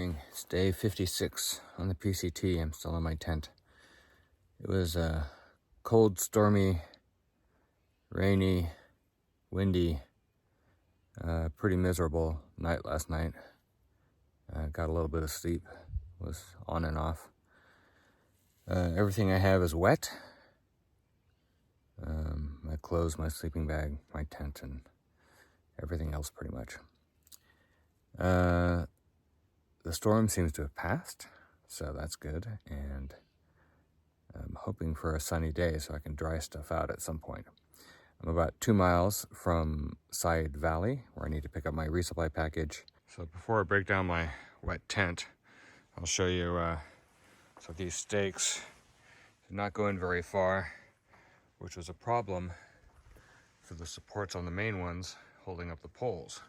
morning. It's day 56 on the PCT. I'm still in my tent. It was a cold, stormy, rainy, windy, pretty miserable night last night. Got a little bit of sleep, was on and off. Everything I have is wet. My clothes, my sleeping bag, my tent, and everything else pretty much. The storm seems to have passed, so that's good, and I'm hoping for a sunny day so I can dry stuff out at some point. I'm about 2 miles from Seiad Valley, where I need to pick up my resupply package. So before I break down my wet tent, I'll show you, so these stakes did not go in very far, which was a problem for the supports on the main ones holding up the poles,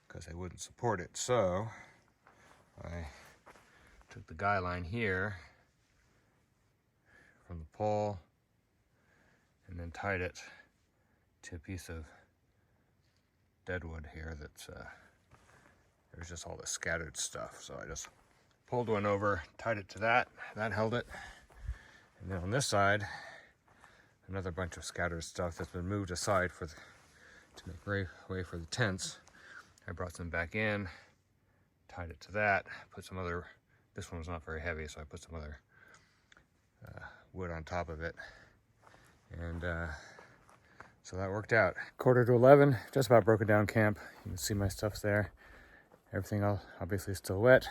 because they wouldn't support it. So I took the guy line here from the pole and then tied it to a piece of deadwood here that's there's just all this scattered stuff. So I just pulled one over, tied it to that held it. And then on this side, another bunch of scattered stuff that's been moved aside to make way for the tents. I brought some back in, tied it to that, put some other, this one was not very heavy, so I put some other wood on top of it. And so that worked out. 10:45, just about broken down camp. You can see my stuff's there. Everything else obviously still wet.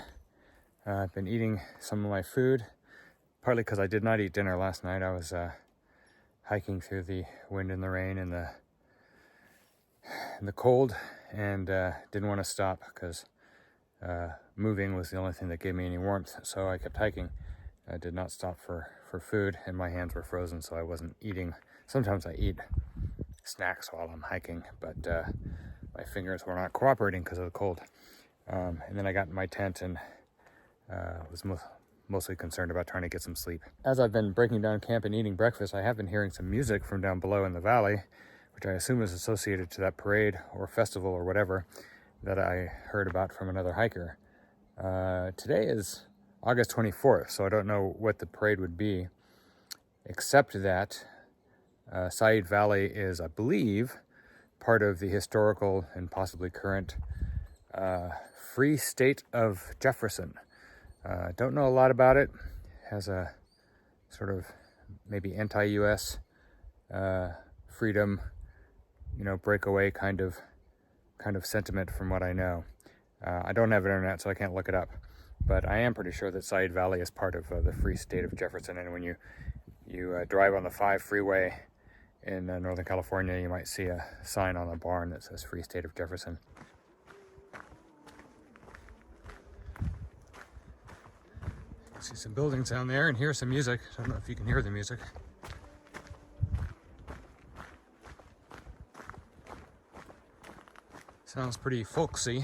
I've been eating some of my food, partly because I did not eat dinner last night. I was hiking through the wind and the rain and the cold, and didn't want to stop because moving was the only thing that gave me any warmth, so I kept hiking. I did not stop for food, and my hands were frozen, so I wasn't eating. Sometimes I eat snacks while I'm hiking, but my fingers were not cooperating because of the cold. And then I got in my tent and was mostly concerned about trying to get some sleep. As I've been breaking down camp and eating breakfast, I have been hearing some music from down below in the valley, which I assume is associated to that parade or festival or whatever that I heard about from another hiker. Today is August 24th, so I don't know what the parade would be, except that Seiad Valley is, I believe, part of the historical and possibly current Free State of Jefferson. Don't know a lot about it. Has a sort of maybe anti-US freedom, breakaway kind of sentiment from what I know. I don't have internet, so I can't look it up, but I am pretty sure that Seiad Valley is part of the Free State of Jefferson. And when you drive on the 5 freeway in Northern California, you might see a sign on the barn that says Free State of Jefferson. See some buildings down there and hear some music. I don't know if you can hear the music. Sounds pretty folksy.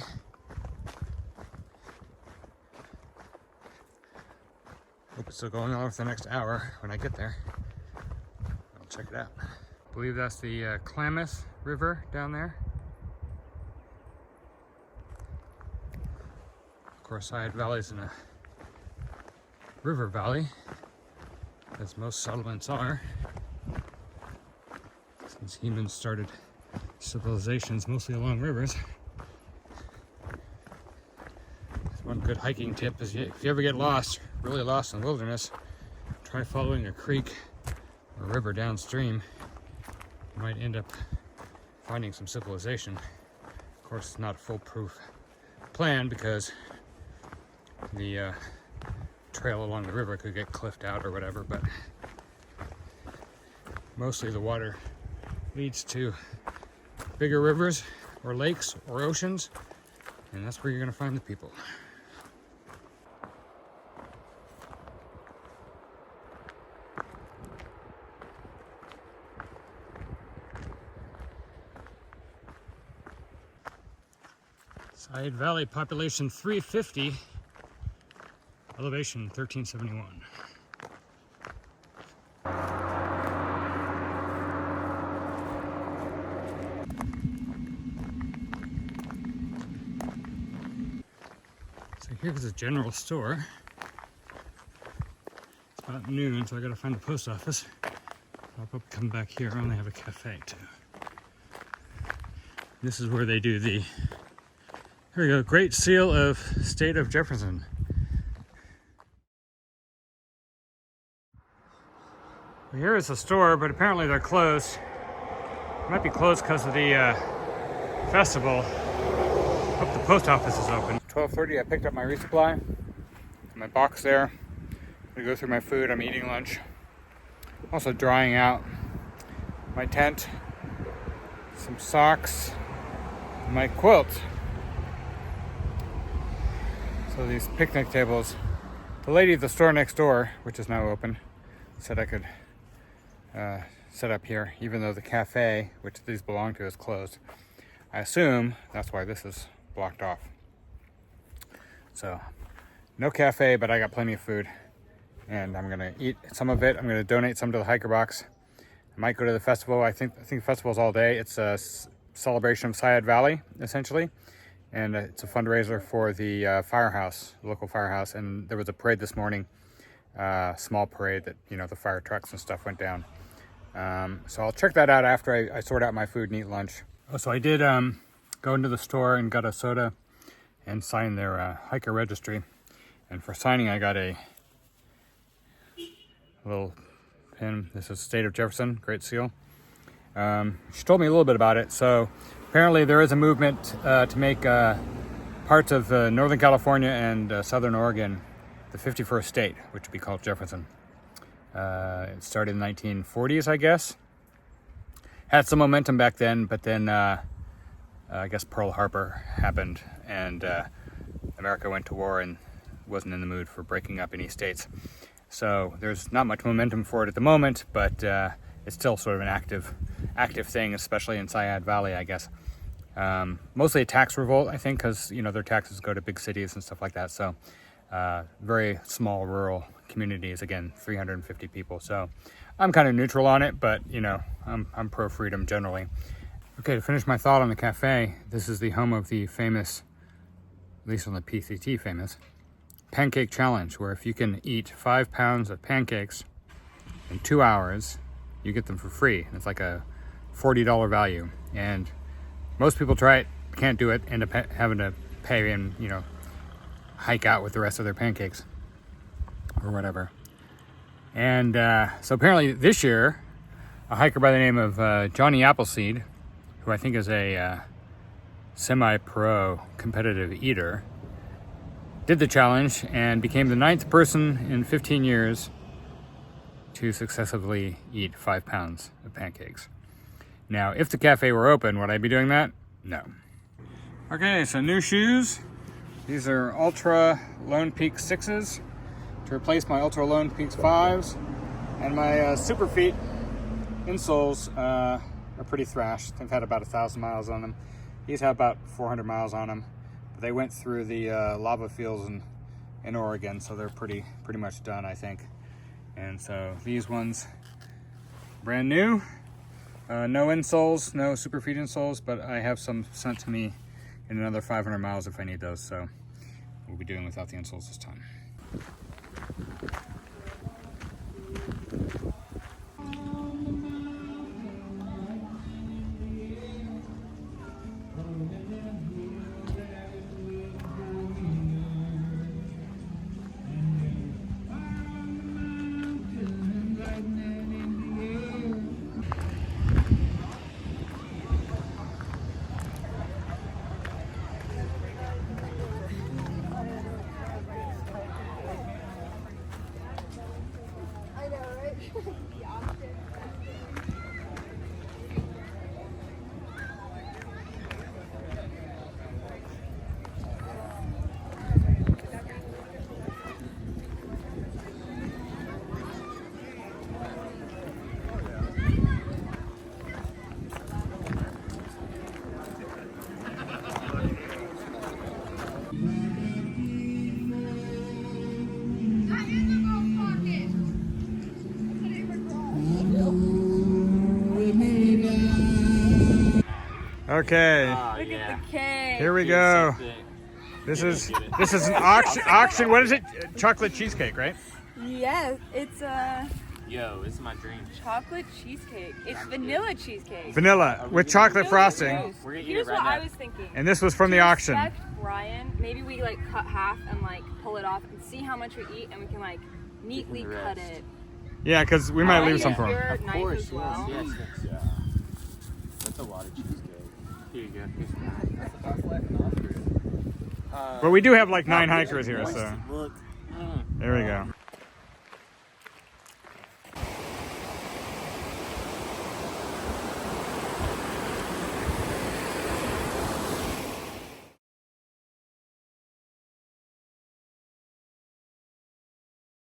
Hope it's still going on for the next hour. When I get there, I'll check it out. I believe that's the Klamath River down there. Of course, Seiad Valley's in a river valley, as most settlements are, since humans started civilizations mostly along rivers. One good hiking tip is if you ever get lost, really lost in the wilderness, try following a creek or river downstream. You might end up finding some civilization. Of course, it's not a foolproof plan because the trail along the river could get cliffed out or whatever, but mostly the water leads to bigger rivers or lakes or oceans, and that's where you're going to find the people. Seiad Valley, population 350, elevation 1371. So here's a general store. It's about noon, so I gotta find the post office. I'll probably come back here. I only have a cafe too. This is where they do the, here we go, Great Seal of State of Jefferson. Well, here is the store, but apparently they're closed. It might be closed because of the festival. Hope the post office is open. 12:30, I picked up my resupply. My box there. I'm gonna go through my food. I'm eating lunch. Also drying out my tent, some socks, my quilt. So these picnic tables. The lady at the store next door, which is now open, said I could set up here, even though the cafe, which these belong to, is closed. I assume that's why this is blocked off. So, no cafe, but I got plenty of food. And I'm gonna eat some of it. I'm gonna donate some to the hiker box. I might go to the festival. I think the festival's all day. It's a celebration of Seiad Valley, essentially. And it's a fundraiser for the firehouse, the local firehouse. And there was a parade this morning, small parade that, you know, the fire trucks and stuff went down. So I'll check that out after I sort out my food and eat lunch. Oh, so I did go into the store and got a soda and sign their hiker registry. And for signing, I got a little pin. This is State of Jefferson, Great Seal. She told me a little bit about it. So apparently there is a movement to make parts of Northern California and Southern Oregon the 51st state, which would be called Jefferson. It started in the 1940s, I guess. Had some momentum back then, but then I guess Pearl Harbor happened and America went to war and wasn't in the mood for breaking up any states. So there's not much momentum for it at the moment, but it's still sort of an active thing, especially in Seiad Valley, I guess. Mostly a tax revolt, I think, because, you know, their taxes go to big cities and stuff like that. So very small rural communities, again, 350 people. So I'm kind of neutral on it, but, you know, I'm pro freedom generally. Okay, to finish my thought on the cafe, this is the home of the famous, at least on the PCT famous, pancake challenge, where if you can eat 5 pounds of pancakes in 2 hours, you get them for free. It's like a $40 value. And most people try it, can't do it, end up having to pay and, you know, hike out with the rest of their pancakes or whatever. And so apparently this year, a hiker by the name of Johnny Appleseed, who I think is a semi-pro competitive eater, did the challenge and became the 9th person in 15 years to successively eat 5 pounds of pancakes. Now, if the cafe were open, would I be doing that? No. Okay, so new shoes. These are Ultra Lone Peak 6s to replace my Ultra Lone Peak 5s. And my Super Feet insoles are pretty thrashed. They've had about 1,000 miles on them. These have about 400 miles on them. But they went through the lava fields in Oregon, so they're pretty much done, I think. And so these ones, brand new. No insoles, no Super Feet insoles, but I have some sent to me in another 500 miles if I need those, so we'll be doing without the insoles this time. Okay. Look at the cake. Here we go. This is an auction. What is it? Chocolate cheesecake, right? Yes, it's a Yo, this is my dream. chocolate cheesecake. It's vanilla cheesecake. Vanilla with chocolate frosting. We're gonna eat Here's it right what I now. was thinking. And this was from the To auction. respect Brian, maybe we like cut half and like pull it off and see how much we eat, and we can like neatly the cut rest. it. Yeah, because we might I'll leave use some for him. your Of knife course, as well. yes. That's a lot of cheesecake. Here you go. But we do have like 9 hikers here, so Look. there we go.